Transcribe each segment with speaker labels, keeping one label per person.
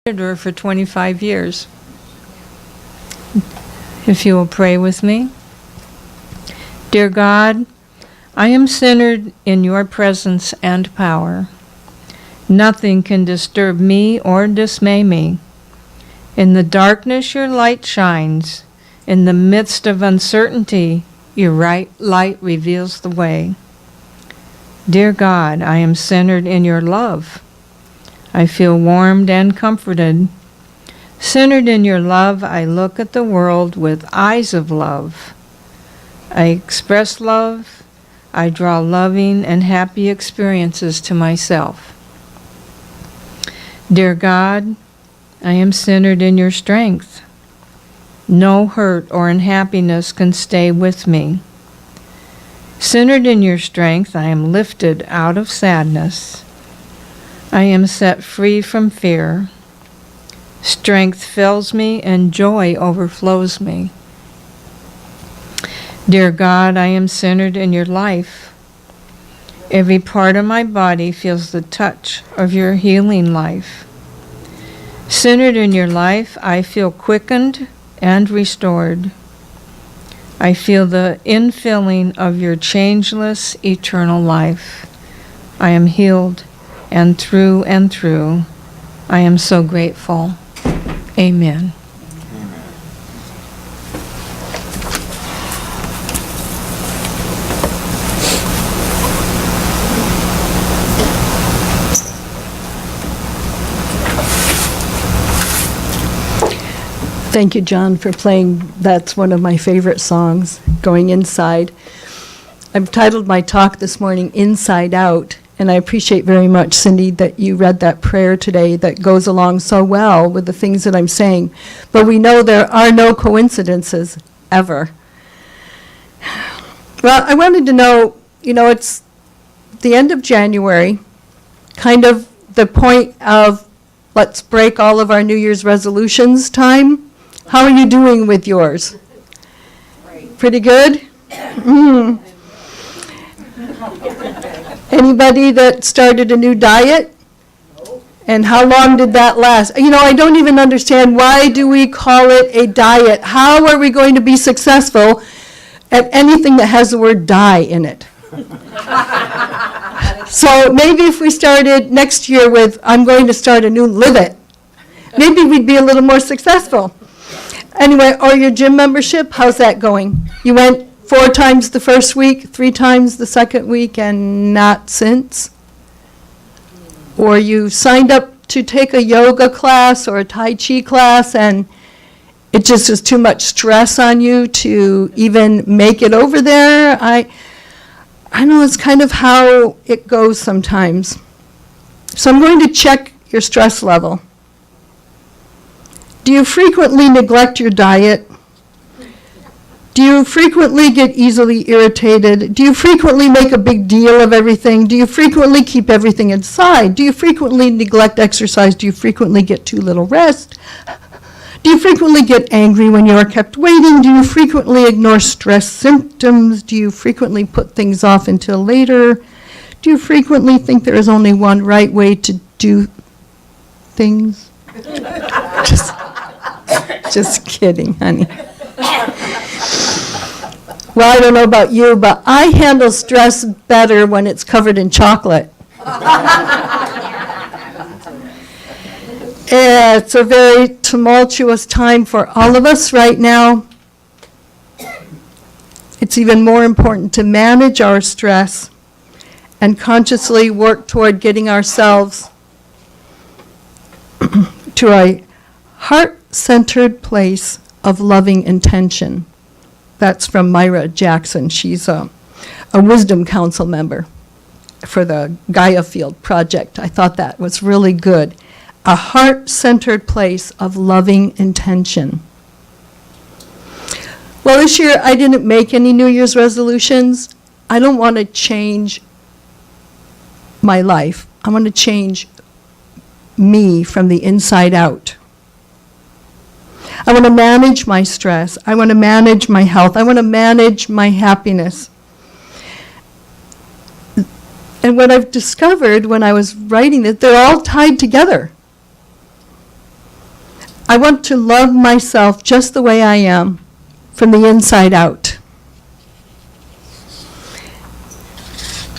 Speaker 1: editor for 25 years. If you will pray with me. Dear God, I am centered in your presence and power. Nothing can disturb me or dismay me. In the darkness, your light shines. In the midst of uncertainty, your light reveals the way. Dear God, I am centered in your love. I feel warmed and comforted. Centered in your love, I look at the world with eyes of love. I express love. I draw loving and happy experiences to myself. Dear God, I am centered in your strength. No hurt or unhappiness can stay with me. Centered in your strength, I am lifted out of sadness. I am set free from fear. Strength fills me and joy overflows me. Dear God, I am centered in your life. Every part of my body feels the touch of your healing life. Centered in your life, I feel quickened and restored. I feel the infilling of your changeless, eternal life. I am healed, and through, I am so grateful. Amen.
Speaker 2: Thank you, John, for playing. That's one of my favorite songs, Going Inside. I've titled my talk this morning, Inside Out, and I appreciate very much, Cindy, that you read that prayer today that goes along so well with the things that I'm saying. But we know there are no coincidences, ever. Well, I wanted to know, it's the end of January, kind of the point of let's break all of our New Year's resolutions time. How are you doing with yours? Pretty good? Anybody that started a new diet? And how long did that last? I don't even understand, why do we call it a diet? How are we going to be successful at anything that has the word die in it? So maybe if we started next year with, I'm going to start a new live it, maybe we'd be a little more successful. Anyway, or your gym membership, how's that going? You went 4 times the first week, 3 times the second week, and not since? Or you signed up to take a yoga class or a Tai Chi class, and it just was too much stress on you to even make it over there? I know it's kind of how it goes sometimes. So I'm going to check your stress level. Do you frequently neglect your diet? Do you frequently get easily irritated? Do you frequently make a big deal of everything? Do you frequently keep everything inside? Do you frequently neglect exercise? Do you frequently get too little rest? Do you frequently get angry when you are kept waiting? Do you frequently ignore stress symptoms? Do you frequently put things off until later? Do you frequently think there is only one right way to do things? Just kidding, honey. Well, I don't know about you, but I handle stress better when it's covered in chocolate. It's a very tumultuous time for all of us right now. It's even more important to manage our stress and consciously work toward getting ourselves to a heart-centered place of loving intention. That's from Myra Jackson. She's a Wisdom Council member for the Gaia Field Project. I thought that was really good. A heart-centered place of loving intention. Well, this year I didn't make any New Year's resolutions. I don't want to change my life. I want to change me from the inside out. I want to manage my stress. I want to manage my health. I want to manage my happiness. And what I've discovered when I was writing that they're all tied together. I want to love myself just the way I am, from the inside out.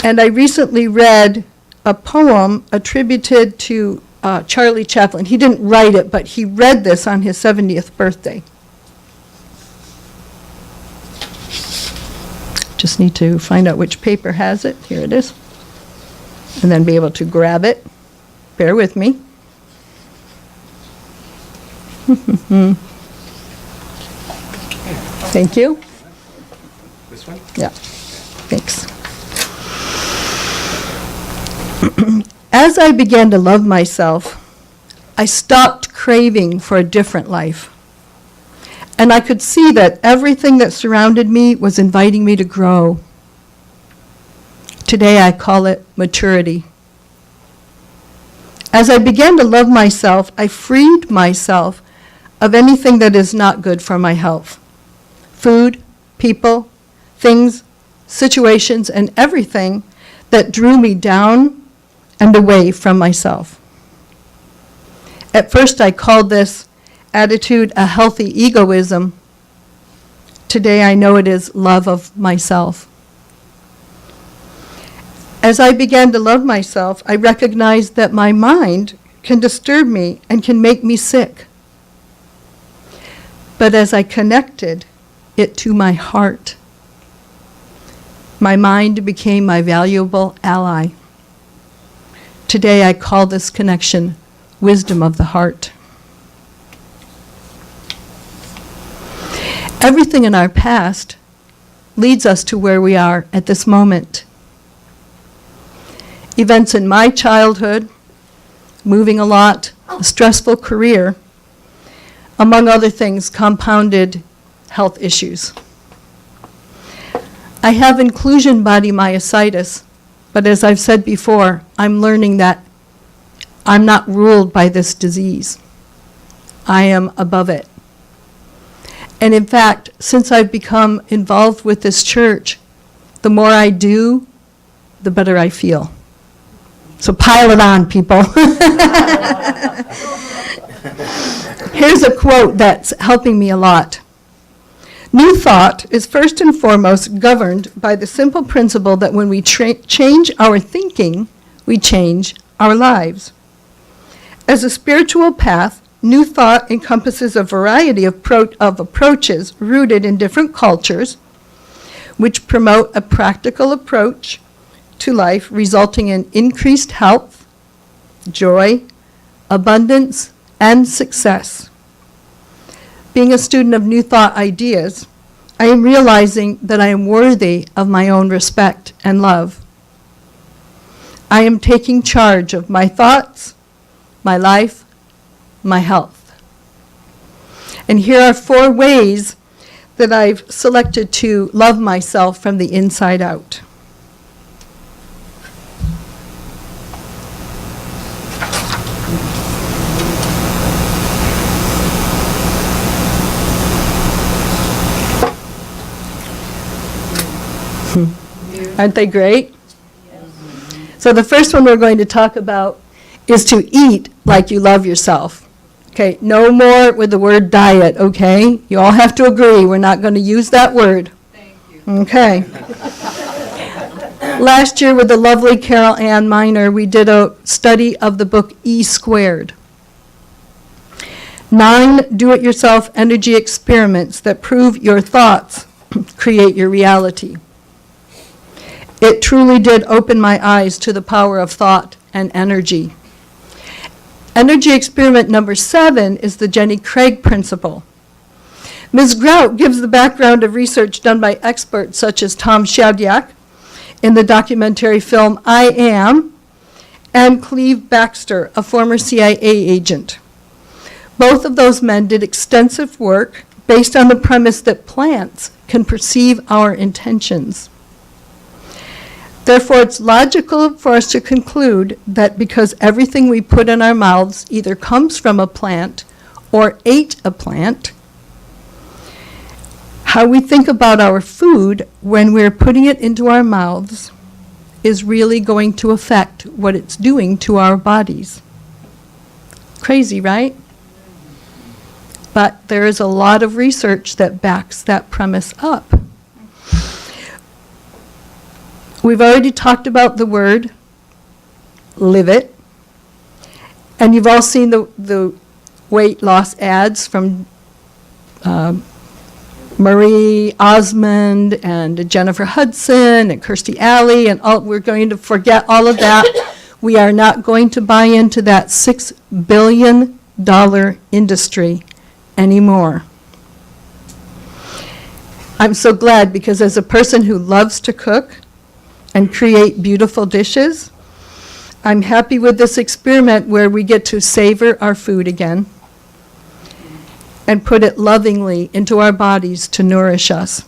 Speaker 2: And I recently read a poem attributed to Charlie Chaplin. He didn't write it, but he read this on his 70th birthday. Just need to find out which paper has it. Here it is. And then be able to grab it. Bear with me. Thank you.
Speaker 3: This one?
Speaker 2: Yeah, thanks. As I began to love myself, I stopped craving for a different life. And I could see that everything that surrounded me was inviting me to grow. Today I call it maturity. As I began to love myself, I freed myself of anything that is not good for my health. Food, people, things, situations, and everything that drew me down and away from myself. At first I called this attitude a healthy egoism. Today I know it is love of myself. As I began to love myself, I recognized that my mind can disturb me and can make me sick. But as I connected it to my heart, my mind became my valuable ally. Today I call this connection wisdom of the heart. Everything in our past leads us to where we are at this moment. Events in my childhood, moving a lot, a stressful career, among other things, compounded health issues. I have inclusion body myositis, but as I've said before, I'm learning that I'm not ruled by this disease. I am above it. And in fact, since I've become involved with this church, the more I do, the better I feel. So pile it on, people. Here's a quote that's helping me a lot. New thought is first and foremost governed by the simple principle that when we change our thinking, we change our lives. As a spiritual path, new thought encompasses a variety of approaches rooted in different cultures, which promote a practical approach to life, resulting in increased health, joy, abundance, and success. Being a student of New Thought ideas, I am realizing that I am worthy of my own respect and love. I am taking charge of my thoughts, my life, my health. And here are 4 ways that I've selected to love myself from the inside out. Aren't they great? So the first one we're going to talk about is to eat like you love yourself. Okay, no more with the word diet, okay? You all have to agree, we're not going to use that word.
Speaker 4: Thank you.
Speaker 2: Okay. Last year with the lovely Carol Ann Miner, we did a study of the book E Squared. 9 do-it-yourself energy experiments that prove your thoughts create your reality. It truly did open my eyes to the power of thought and energy. Energy experiment number 7 is the Jenny Craig principle. Ms. Grout gives the background of research done by experts such as Tom Shadyac in the documentary film I Am, and Cleve Baxter, a former CIA agent. Both of those men did extensive work based on the premise that plants can perceive our intentions. Therefore, it's logical for us to conclude that because everything we put in our mouths either comes from a plant or ate a plant, how we think about our food when we're putting it into our mouths is really going to affect what it's doing to our bodies. Crazy, right? But there is a lot of research that backs that premise up. We've already talked about the word, live it. And you've all seen the weight loss ads from Marie Osmond and Jennifer Hudson and Kirstie Alley, and all, we're going to forget all of that. We are not going to buy into that $6 billion industry anymore. I'm so glad, because as a person who loves to cook and create beautiful dishes, I'm happy with this experiment where we get to savor our food again and put it lovingly into our bodies to nourish us.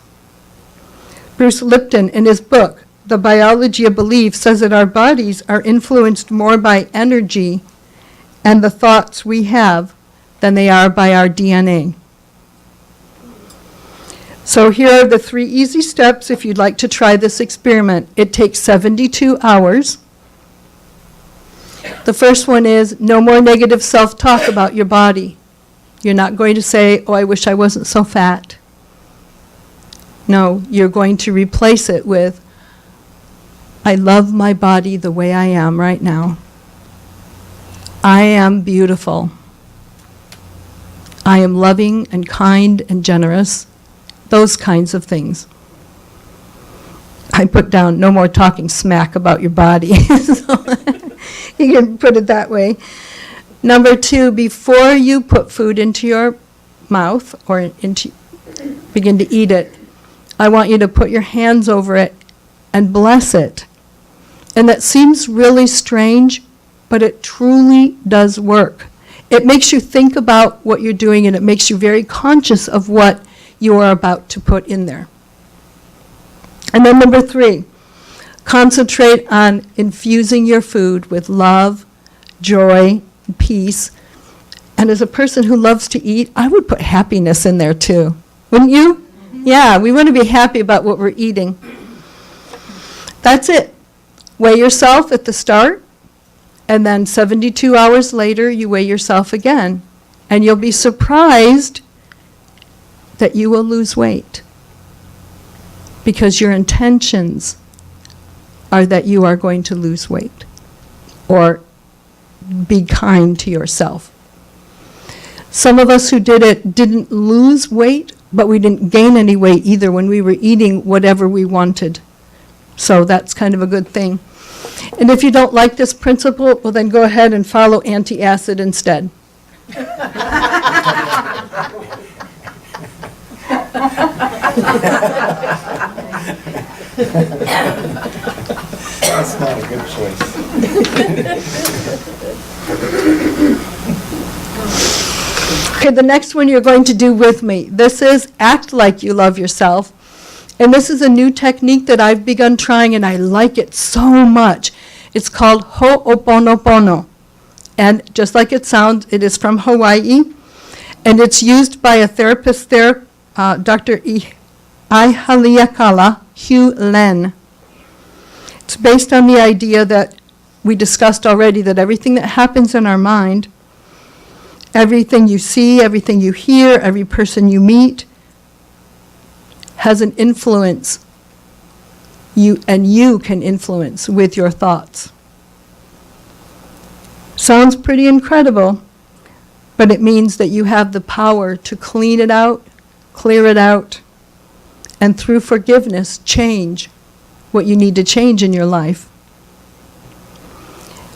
Speaker 2: Bruce Lipton, in his book, The Biology of Belief, says that our bodies are influenced more by energy and the thoughts we have than they are by our DNA. So here are the 3 easy steps if you'd like to try this experiment. It takes 72 hours. The first one is no more negative self-talk about your body. You're not going to say, oh, I wish I wasn't so fat. No, you're going to replace it with, I love my body the way I am right now. I am beautiful. I am loving and kind and generous. Those kinds of things. I put down no more talking smack about your body. So you can put it that way. Number 2, before you put food into your mouth or begin to eat it, I want you to put your hands over it and bless it. And that seems really strange, but it truly does work. It makes you think about what you're doing, and it makes you very conscious of what you are about to put in there. And then number 3, concentrate on infusing your food with love, joy, peace. And as a person who loves to eat, I would put happiness in there too. Wouldn't you? Mm-hmm. Yeah, we want to be happy about what we're eating. That's it. Weigh yourself at the start, and then 72 hours later, you weigh yourself again. And you'll be surprised that you will lose weight, because your intentions are that you are going to lose weight or be kind to yourself. Some of us who did it didn't lose weight, but we didn't gain any weight either when we were eating whatever we wanted. So that's kind of a good thing. And if you don't like this principle, well, then go ahead and follow anti-acid instead.
Speaker 3: That's not a good choice.
Speaker 2: Okay, the next one you're going to do with me. This is act like you love yourself. And this is a new technique that I've begun trying, and I like it so much. It's called Ho'oponopono. And just like it sounds, it is from Hawaii. And it's used by a therapist there, Dr. Ihaliakala Hugh Len. It's based on the idea that we discussed already, that everything that happens in our mind, everything you see, everything you hear, every person you meet, has an influence. You can influence with your thoughts. Sounds pretty incredible, but it means that you have the power to clean it out, clear it out, and through forgiveness, change what you need to change in your life.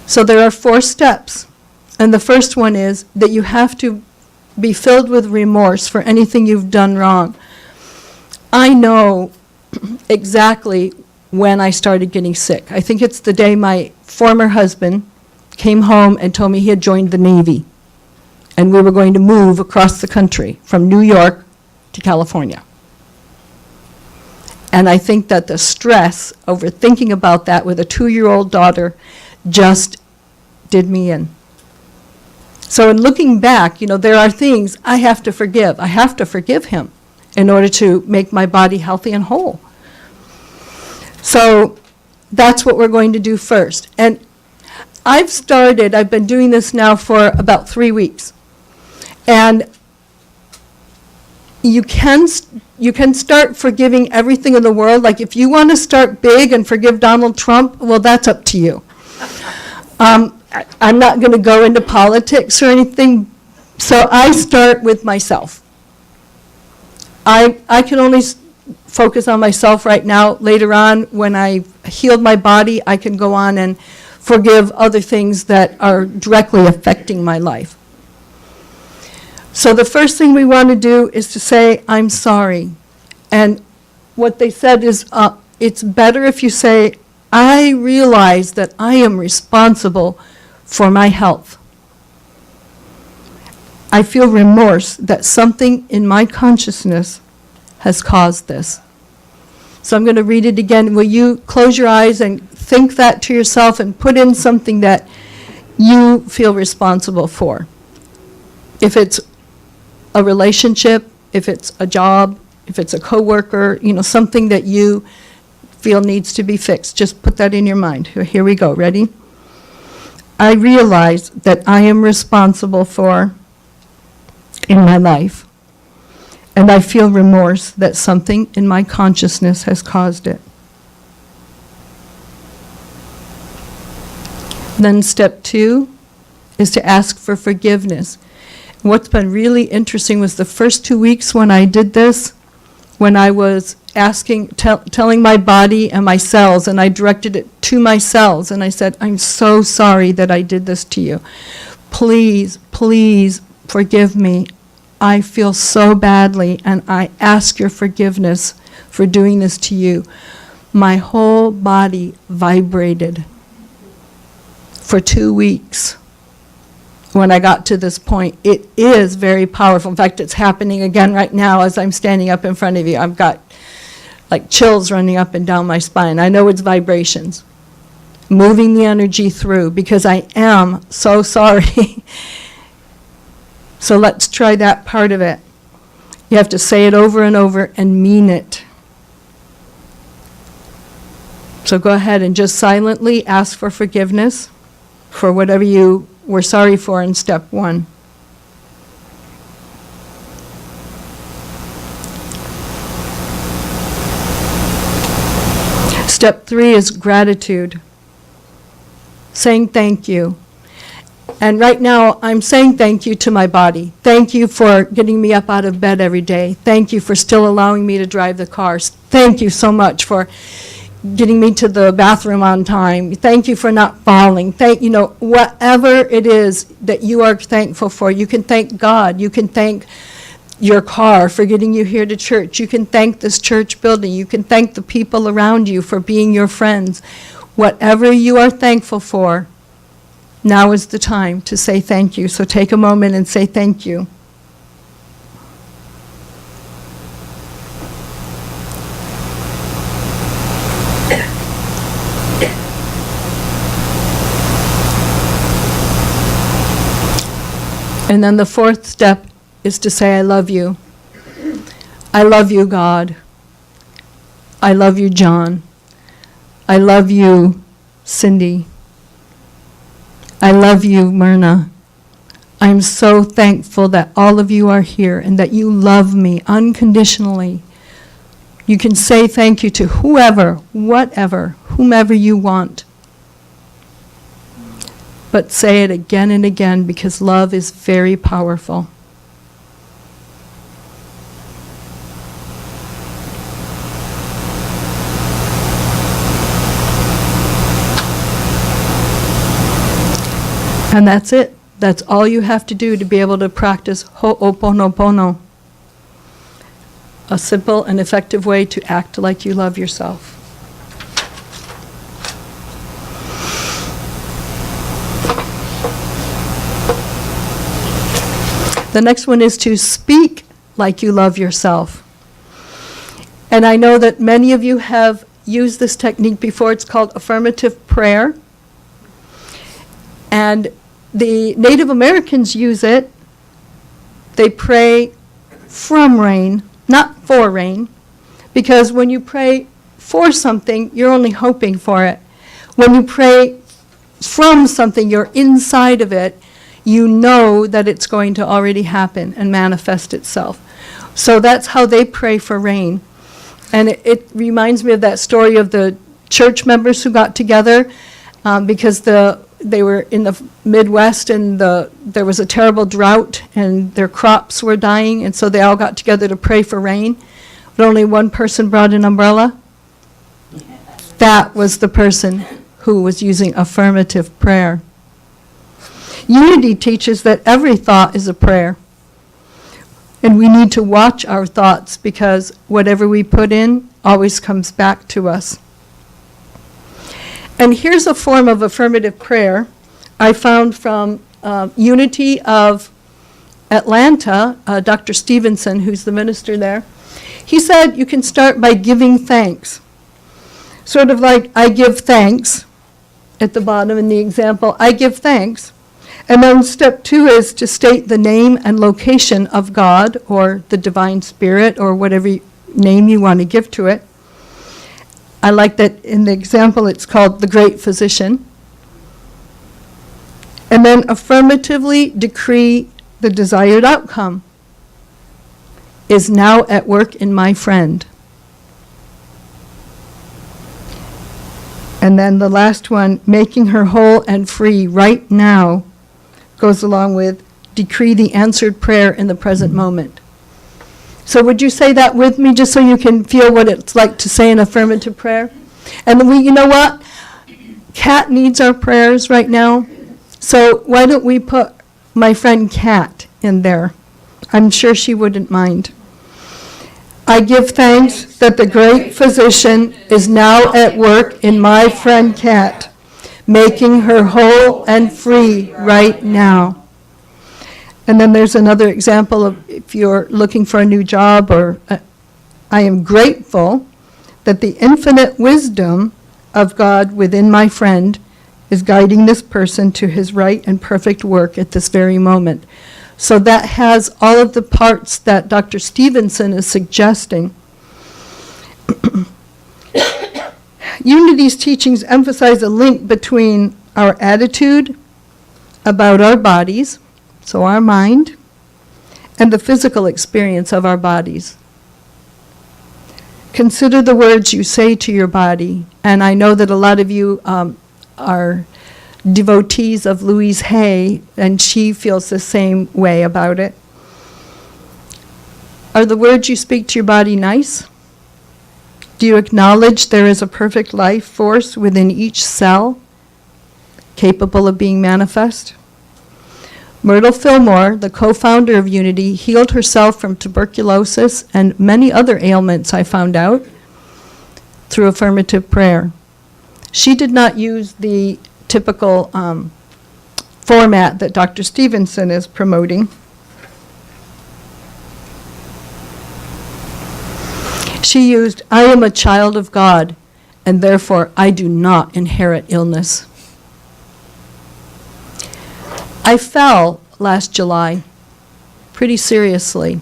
Speaker 2: So there are 4 steps. And the first one is that you have to be filled with remorse for anything you've done wrong. I know exactly when I started getting sick. I think it's the day my former husband came home and told me he had joined the Navy, and we were going to move across the country from New York to California. And I think that the stress over thinking about that with a 2-year-old daughter just did me in. So in looking back, there are things I have to forgive. I have to forgive him in order to make my body healthy and whole. So that's what we're going to do first. And I've been doing this now for about 3 weeks. And you can start forgiving everything in the world. Like if you want to start big and forgive Donald Trump, well, that's up to you. I'm not going to go into politics or anything, so I start with myself. I can only focus on myself right now. Later on, when I've healed my body, I can go on and forgive other things that are directly affecting my life. So the first thing we want to do is to say, I'm sorry. And what they said is, it's better if you say, I realize that I am responsible for my health. I feel remorse that something in my consciousness has caused this. So I'm going to read it again. Will you close your eyes and think that to yourself and put in something that you feel responsible for? If it's a relationship, if it's a job, if it's a coworker, something that you feel needs to be fixed, just put that in your mind. Here we go. Ready? I realize that I am responsible for in my life, and I feel remorse that something in my consciousness has caused it. Then step 2 is to ask for forgiveness. What's been really interesting was the first 2 weeks when I did this, when I was telling my body and my cells, and I directed it to my cells, and I said, I'm so sorry that I did this to you. Please, please forgive me. I feel so badly, and I ask your forgiveness for doing this to you. My whole body vibrated for 2 weeks. When I got to this point, it is very powerful. In fact, it's happening again right now as I'm standing up in front of you. I've got like chills running up and down my spine. I know it's vibrations, moving the energy through, because I am so sorry. So let's try that part of it. You have to say it over and over and mean it. So go ahead and just silently ask for forgiveness for whatever you were sorry for in step 1. Step 3 is gratitude, saying thank you. And right now, I'm saying thank you to my body. Thank you for getting me up out of bed every day. Thank you for still allowing me to drive the cars. Thank you so much for getting me to the bathroom on time. Thank you for not falling. Whatever it is that you are thankful for, you can thank God. You can thank your car for getting you here to church. You can thank this church building. You can thank the people around you for being your friends. Whatever you are thankful for, now is the time to say thank you. So take a moment and say thank you. And then the 4th step is to say, I love you. I love you, God. I love you, John. I love you, Cindy. I love you, Myrna. I'm so thankful that all of you are here and that you love me unconditionally. You can say thank you to whoever, whatever, whomever you want. But say it again and again, because love is very powerful. And that's it. That's all you have to do to be able to practice Ho'oponopono. A simple and effective way to act like you love yourself. The next one is to speak like you love yourself. And I know that many of you have used this technique before. It's called affirmative prayer. And the Native Americans use it. They pray from rain, not for rain, because when you pray for something, you're only hoping for it. When you pray from something, you're inside of it, you know that it's going to already happen and manifest itself. So that's how they pray for rain. And it reminds me of that story of the church members who got together because they were in the Midwest and there was a terrible drought and their crops were dying, and so they all got together to pray for rain. But only one person brought an umbrella. That was the person who was using affirmative prayer. Unity teaches that every thought is a prayer. And we need to watch our thoughts because whatever we put in always comes back to us. And here's a form of affirmative prayer I found from Unity of Atlanta, Dr. Stevenson, who's the minister there. He said you can start by giving thanks. Sort of like I give thanks at the bottom in the example, I give thanks. And then step 2 is to state the name and location of God or the divine spirit or whatever name you want to give to it. I like that in the example it's called the great physician. And then affirmatively decree the desired outcome is now at work in my friend. And then the last one, making her whole and free right now, goes along with decree the answered prayer in the present moment. So would you say that with me just so you can feel what it's like to say an affirmative prayer? And you know what? Kat needs our prayers right now. So why don't we put my friend Kat in there? I'm sure she wouldn't mind. I give thanks that the great physician is now at work in my friend Kat, making her whole and free right now. And then there's another example of if you're looking for a new job or I am grateful that the infinite wisdom of God within my friend is guiding this person to his right and perfect work at this very moment. So that has all of the parts that Dr. Stevenson is suggesting. Unity's teachings emphasize a link between our attitude about our bodies, so our mind, and the physical experience of our bodies. Consider the words you say to your body, and I know that a lot of you are devotees of Louise Hay, and she feels the same way about it. Are the words you speak to your body nice? Do you acknowledge there is a perfect life force within each cell capable of being manifest? Myrtle Fillmore, the co-founder of Unity, healed herself from tuberculosis and many other ailments, I found out, through affirmative prayer. She did not use the typical format that Dr. Stevenson is promoting. She used, I am a child of God, and therefore I do not inherit illness. I fell last July, pretty seriously.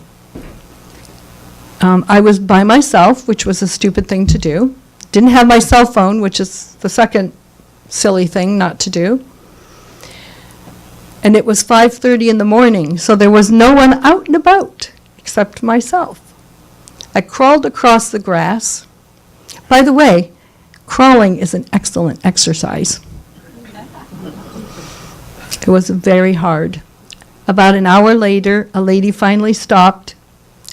Speaker 2: I was by myself, which was a stupid thing to do. Didn't have my cell phone, which is the second silly thing not to do. And it was 5:30 in the morning, so there was no one out and about except myself. I crawled across the grass. By the way, crawling is an excellent exercise. It was very hard. About an hour later, a lady finally stopped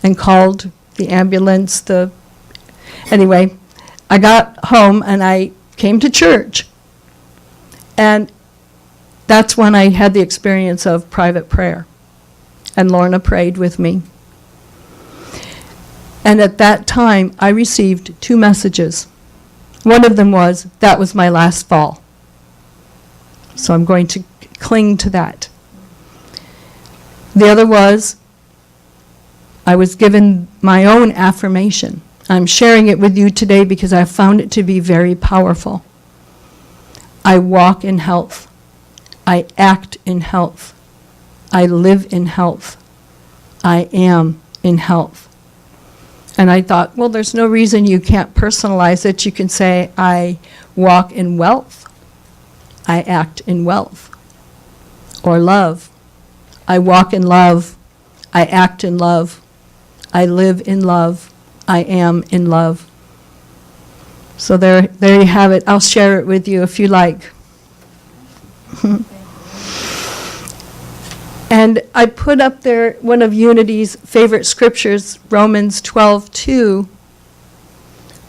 Speaker 2: and called the ambulance. Anyway, I got home and I came to church. And that's when I had the experience of private prayer. And Lorna prayed with me. And at that time, I received 2 messages. One of them was, that was my last fall. So I'm going to cling to that. The other was, I was given my own affirmation. I'm sharing it with you today because I found it to be very powerful. I walk in health. I act in health. I live in health. I am in health. And I thought, well, there's no reason you can't personalize it. You can say, I walk in wealth. I act in wealth. Or love. I walk in love. I act in love. I live in love. I am in love. So there you have it. I'll share it with you if you like. And I put up there one of Unity's favorite scriptures, Romans 12:2.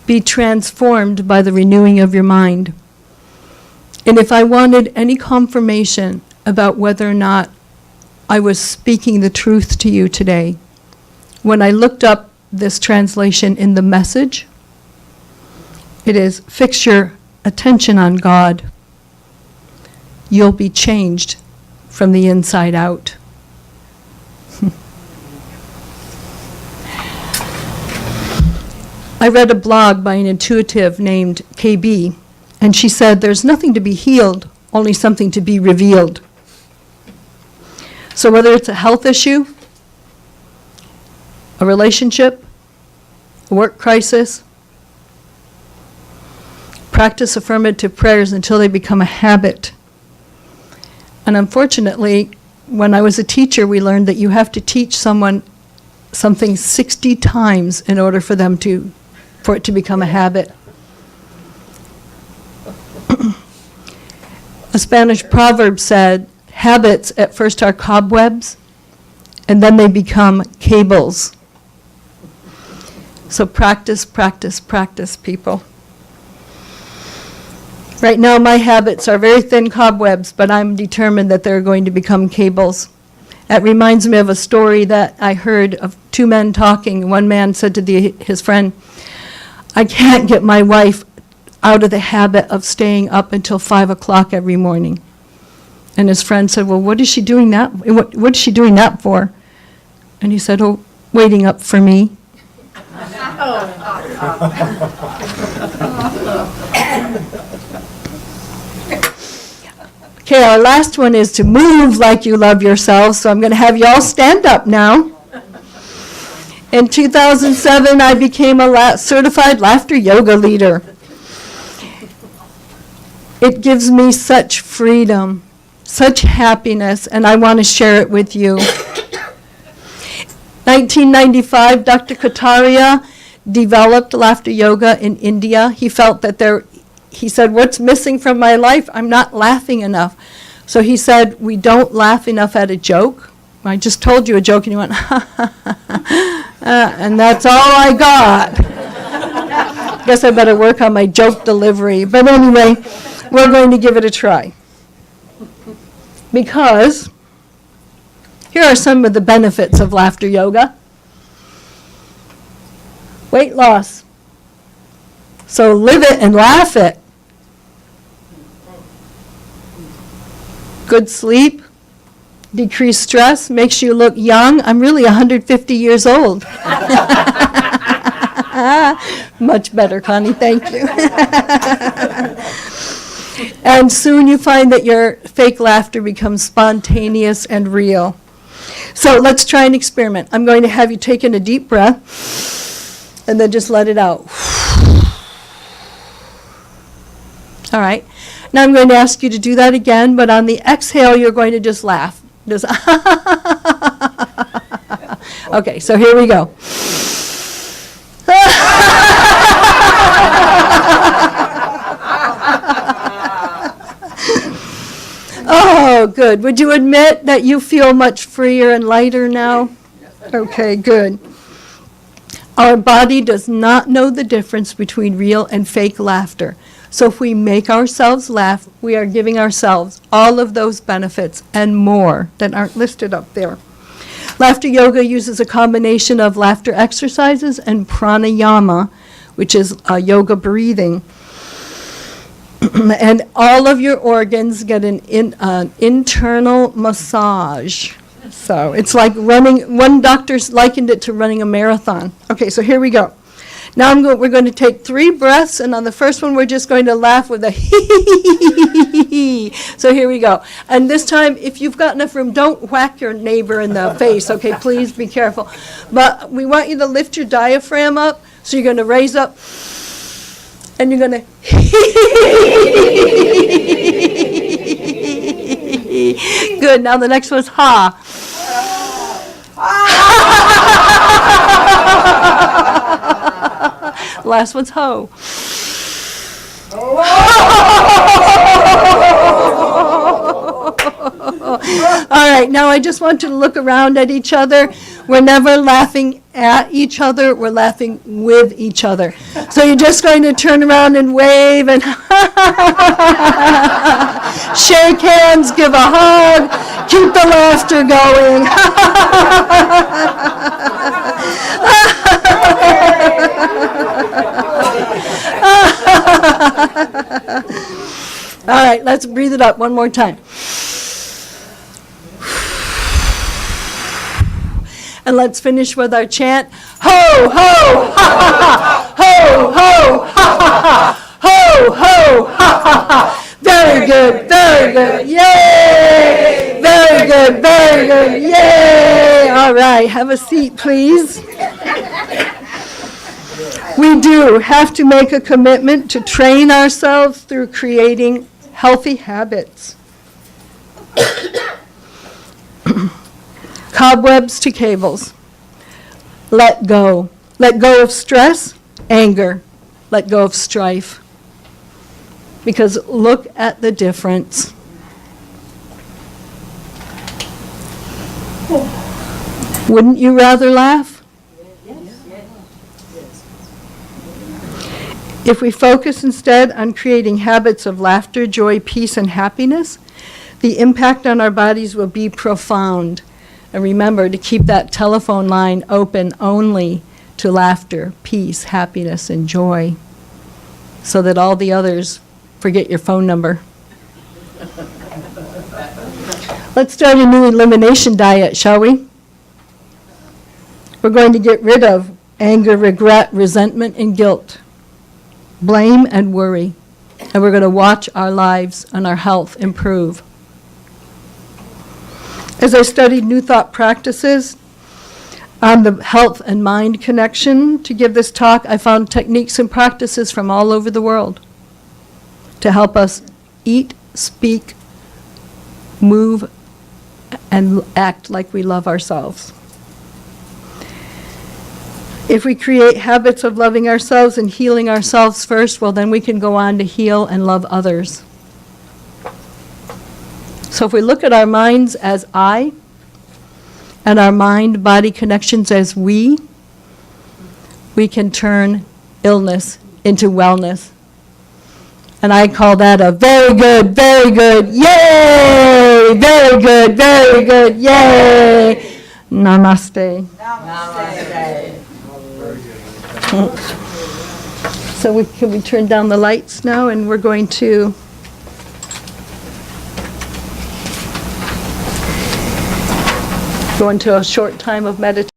Speaker 2: Be transformed by the renewing of your mind. And if I wanted any confirmation about whether or not I was speaking the truth to you today, when I looked up this translation in the Message, it is, fix your attention on God. You'll be changed from the inside out. I read a blog by an intuitive named KB, and she said, there's nothing to be healed, only something to be revealed. So whether it's a health issue, a relationship, a work crisis, practice affirmative prayers until they become a habit. And unfortunately, when I was a teacher, we learned that you have to teach someone something 60 times in order for it to become a habit. A Spanish proverb said, habits at first are cobwebs, and then they become cables. So practice, practice, practice, people. Right now, my habits are very thin cobwebs, but I'm determined that they're going to become cables. That reminds me of a story that I heard of two men talking. One man said to his friend, I can't get my wife out of the habit of staying up until 5 o'clock every morning. And his friend said, well, what is she doing that? What is she doing that for? And he said, oh, waiting up for me. Okay, our last one is to move like you love yourselves. So I'm going to have you all stand up now. In 2007, I became a certified laughter yoga leader. It gives me such freedom, such happiness, and I want to share it with you. 1995, Dr. Kataria developed laughter yoga in India. He felt that he said, what's missing from my life? I'm not laughing enough. So he said, we don't laugh enough at a joke. I just told you a joke, and you went, ha, ha, ha, ha. And that's all I got. Guess I better work on my joke delivery. But anyway, we're going to give it a try. Because here are some of the benefits of laughter yoga. Weight loss. So live it and laugh it. Good sleep. Decreased stress. Makes you look young. I'm really 150 years old. Much better, Connie. Thank you. And soon you find that your fake laughter becomes spontaneous and real. So let's try an experiment. I'm going to have you take in a deep breath and then just let it out. All right. Now I'm going to ask you to do that again, but on the exhale, you're going to just laugh. Just okay, so here we go. Oh, good. Would you admit that you feel much freer and lighter now? Okay, good. Our body does not know the difference between real and fake laughter. So if we make ourselves laugh, we are giving ourselves all of those benefits and more that aren't listed up there. Laughter yoga uses a combination of laughter exercises and pranayama, which is yoga breathing. And all of your organs get an internal massage. So it's like running, one doctor likened it to running a marathon. Okay, so here we go. Now we're going to take 3 breaths, and on the first one we're just going to laugh with a hee. So here we go. And this time, if you've got enough room, don't whack your neighbor in the face, okay? Please be careful. But we want you to lift your diaphragm up, so you're going to raise up, and you're going to Good, now the next one's ha. Last one's ho. All right, now I just want you to look around at each other. We're never laughing at each other, we're laughing with each other. So you're just going to turn around and wave and shake hands, give a hug, keep the laughter going. All right, let's breathe it up one more time. And let's finish with our chant. Ho, ho, ha, ha, ha. Ho, ho, ha, ha, ha. Ho, ho, ha, ha, ha. Very good, very good. Yay! Very good, very good. Yay! All right, have a seat, please. We do have to make a commitment to train ourselves through creating healthy habits. Cobwebs to cables. Let go. Let go of stress, anger. Let go of strife. Because look at the difference. Wouldn't you rather laugh? If we focus instead on creating habits of laughter, joy, peace, and happiness, the impact on our bodies will be profound. And remember to keep that telephone line open only to laughter, peace, happiness, and joy, so that all the others forget your phone number. Let's start a new elimination diet, shall we? We're going to get rid of anger, regret, resentment, and guilt, blame and worry, and we're going to watch our lives and our health improve. As I studied New Thought practices on the health and mind connection to give this talk, I found techniques and practices from all over the world to help us eat, speak, move, and act like we love ourselves. If we create habits of loving ourselves and healing ourselves first, well, then we can go on to heal and love others. So if we look at our minds as I, and our mind-body connections as we can turn illness into wellness. And I call that a very good, yay! Very good, yay! Namaste. So can we turn down the lights now, and we're going to go into a short time of meditation.